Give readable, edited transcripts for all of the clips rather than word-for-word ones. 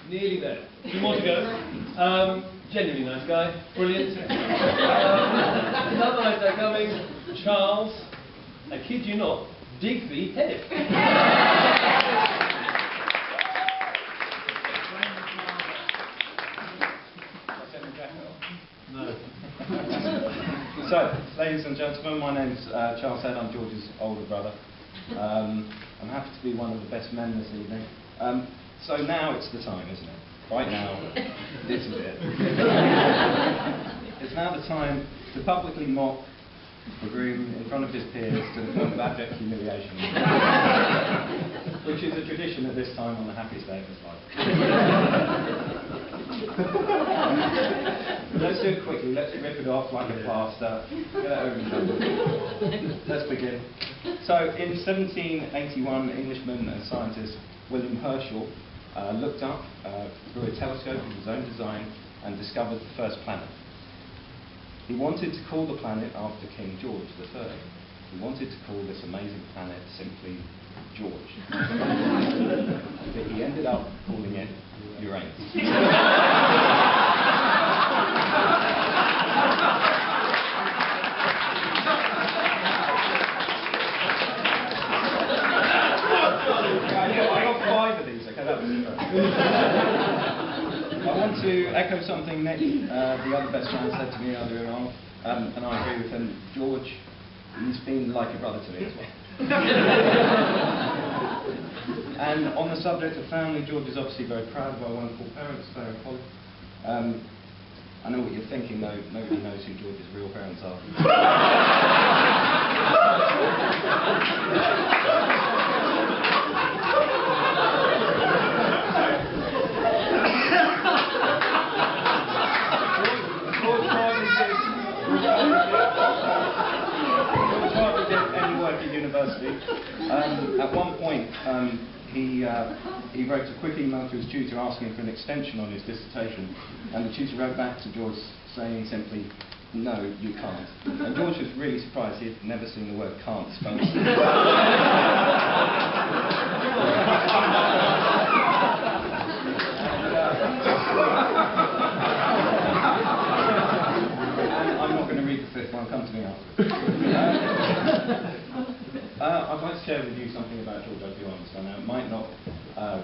Nearly there. 2 more to go. Genuinely nice guy. Brilliant. Another nice guy coming. Charles. I kid you not. Digby Head. No. So, ladies and gentlemen, my name's Charles Head. I'm George's older brother. I'm happy to be one of the best men this evening. So now it's the time, isn't it? Right now, this is it. It's now the time to publicly mock the groom in front of his peers to the point of abject humiliation, which is a tradition at this time on the happiest day of his life. Let's do it quickly. Let's rip it off like a plaster. Get it over and done with. Let's begin. So, in 1781, Englishman and scientist William Herschel looked up through a telescope of his own design and discovered the first planet. He wanted to call the planet after King George III. He wanted to call this amazing planet simply George. But he ended up calling it Uranus. I want to echo something Nick, the other best man, said to me earlier on, and I agree with him. George, he's been like a brother to me as well. And on the subject of family, George is obviously very proud of our wonderful parents, Claire and Polly. I know what you're thinking, though. Nobody knows who George's real parents are. University. At one point, he wrote a quick email to his tutor asking for an extension on his dissertation, and the tutor wrote back to George saying simply, "No, you can't." And George was really surprised. He had never seen the word "can't" spelled. And I'm not going to read the fifth one. Come to me after. I'd like to share with you something about George, I do understand. Now, it might not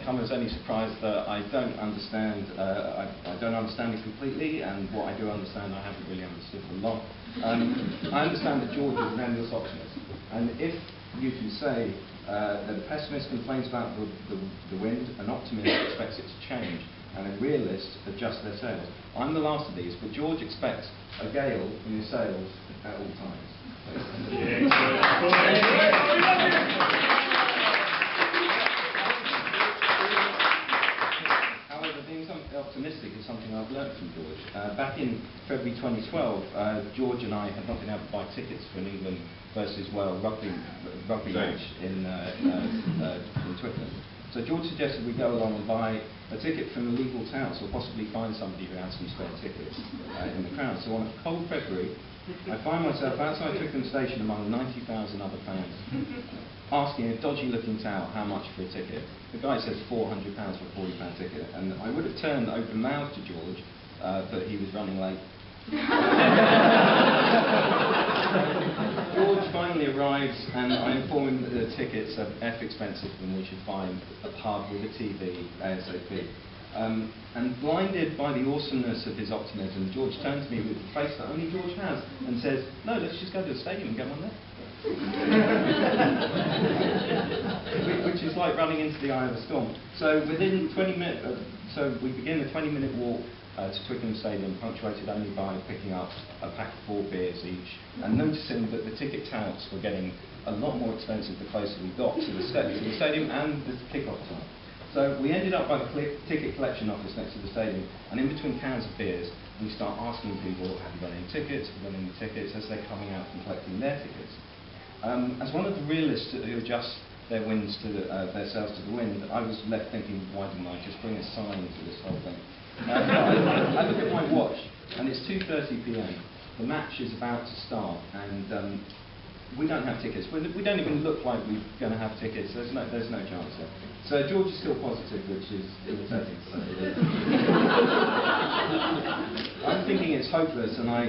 come as any surprise that I don't understand. I don't understand it completely, and what I do understand, I haven't really understood for long. I understand that George is an endless optimist, and if you can say that a pessimist complains about the wind, an optimist expects it to change, and a realist adjusts their sails. I'm the last of these, but George expects a gale in his sails at all times. However, being optimistic is something I've learnt from George. Back in February 2012, George and I had not been able to buy tickets for an England versus Wales rugby match in Twickenham. So George suggested we go along and buy a ticket from a legal touts, or possibly find somebody who has some spare tickets in the crowd. So on a cold February, I find myself outside Twickenham station among 90,000 other fans, asking a dodgy-looking tout how much for a ticket. The guy says £400 for a £40 ticket, and I would have turned open-mouthed to George, but he was running late. George finally arrives, and I inform him that the tickets are F expensive and we should find a pub with a TV ASAP. And blinded by the awesomeness of his optimism, George turns to me with the face that only George has and says, "No, let's just go to the stadium and get one there." Which is like running into the eye of a storm. So within 20 minutes, so we begin the 20-minute walk to Twickenham Stadium, punctuated only by picking up a pack of 4 beers each, and noticing that the ticket touts were getting a lot more expensive the closer we got to the stadium and the kick-off time. So we ended up by the ticket collection office next to the stadium, and in between cans of beers, we start asking people, have you got any tickets? Have you got any tickets? As they're coming out and collecting their tickets. As one of the realists who adjust their winds to their sails to the wind, I was left thinking, why didn't I just bring a sign to this whole thing? I look at my watch, and it's 2:30 p.m. The match is about to start, and we don't have tickets. We don't even look like we're going to have tickets. There's no chance there. So George is still positive, which is irritating. So I'm thinking it's hopeless, and I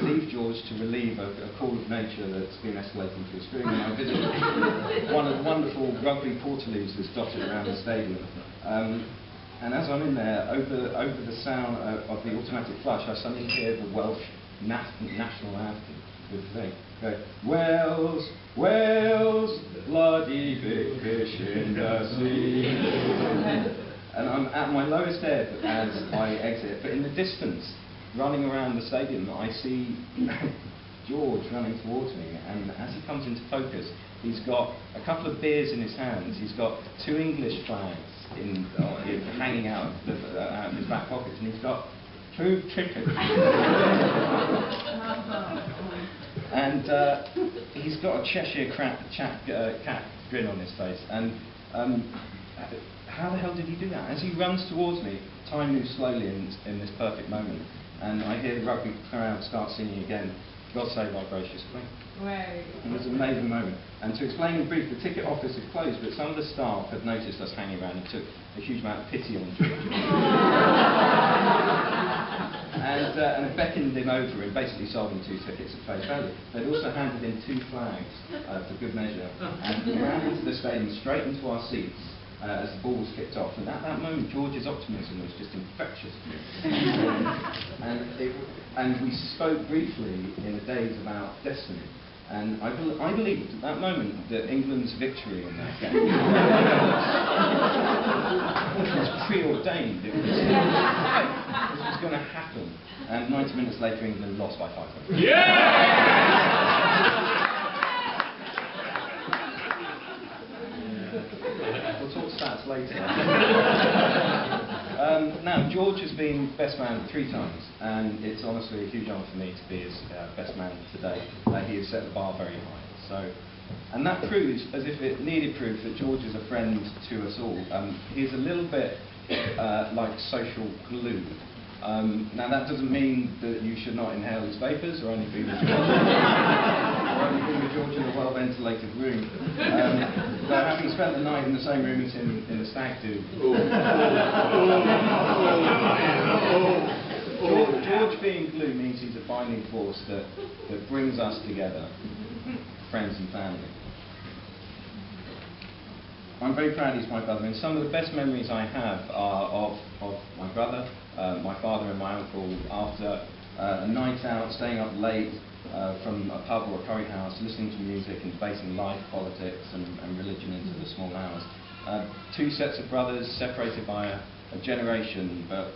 leave George to relieve a call of nature that's been escalating to extreme. And I visit one of the wonderful rugby portaloos that's dotted around the stadium. And as I'm in there, over the sound of the automatic flush, I suddenly hear the Welsh national anthem. Go, Wales, Wales, bloody big fish in the sea. And I'm at my lowest ebb as I exit, but in the distance, running around the stadium, I see George running towards me, and as he comes into focus, he's got a couple of beers in his hands, he's got 2 English flags hanging out of his back pocket, and he's got 2 chickens. And he's got a Cheshire cat grin on his face. And how the hell did he do that? As he runs towards me, time moves slowly in this perfect moment. And I hear the rugby crowd start singing again, God Save Our Gracious Queen. Right. It was an amazing moment. And to explain in brief, the ticket office had closed, but some of the staff had noticed us hanging around and took a huge amount of pity on George. And it beckoned him over and basically sold him 2 tickets at face value. They'd also handed in 2 flags for good measure. And we ran into the stadium, straight into our seats as the ball was kicked off. And at that moment, George's optimism was just infectious. And we spoke briefly in a daze about destiny. And I believed at that moment that England's victory in that game was preordained. It was going to happen. And 90 minutes later, England lost by 5 points. We'll talk stats later. Now, George has been best man 3 times, and it's honestly a huge honour for me to be his best man today. He has set the bar very high. And that proves, as if it needed proof, that George is a friend to us all. He's a little bit like social glue. Now, that doesn't mean that you should not inhale his vapours or only be with George in a well-ventilated room. But having spent the night in the same room as him in the stag do, George being glue means he's a binding force that brings us together, friends and family. I'm very proud he's my brother, and some of the best memories I have are of my brother, my father and my uncle, after a night out, staying up late from a pub or a curry house, listening to music and debating life, politics and religion into the small hours. 2 sets of brothers separated by a generation, but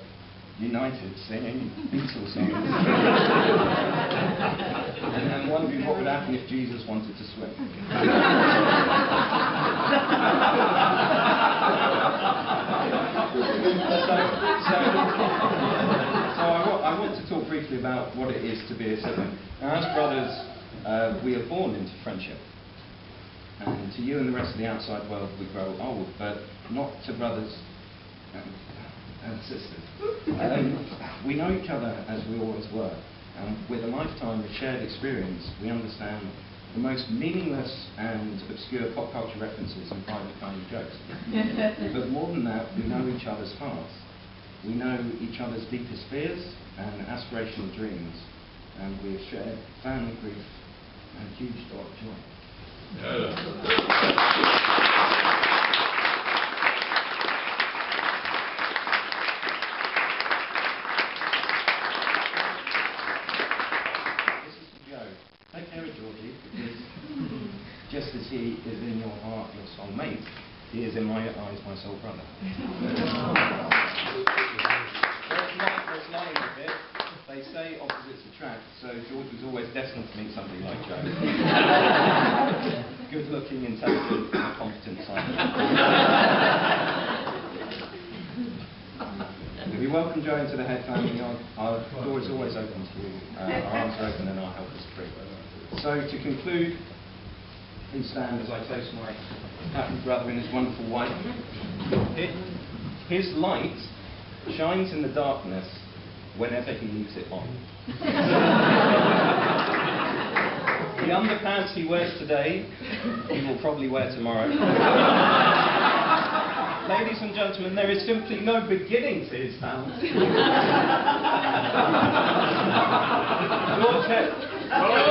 united, singing Beatles songs. and wondering what would happen if Jesus wanted to swim. So I want to talk briefly about what it is to be a sibling. Now, as brothers, we are born into friendship. And to you and the rest of the outside world, we grow old, but not to brothers and sisters. We know each other as we always were. And with a lifetime of shared experience, we understand the most meaningless and obscure pop culture references and private kind of jokes. But more than that, we know each other's hearts. We know each other's deepest fears and aspirational dreams. And we have shared family grief and huge joy. Take care of Georgie, because just as he is in your heart, your soulmate, he is in my eyes, my soul brother. There's lying a bit. They say opposites attract, so George was always destined to meet somebody like Joe. Good-looking, intelligent, and competent scientist. We welcome Joe into the Head family. Our door is always open to you. Our arms are open and our help is free. So to conclude, please stand as I toast my happy brother and his wonderful wife. His light shines in the darkness whenever he leaves it on. The underpants he wears today, he will probably wear tomorrow. Ladies and gentlemen, there is simply no beginning to his talent. George Head.